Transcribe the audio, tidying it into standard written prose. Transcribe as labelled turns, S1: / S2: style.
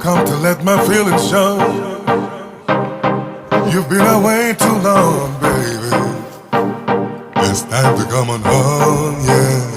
S1: come to let my feelings show. You've been away too long, baby. It's time to come on home, yeah.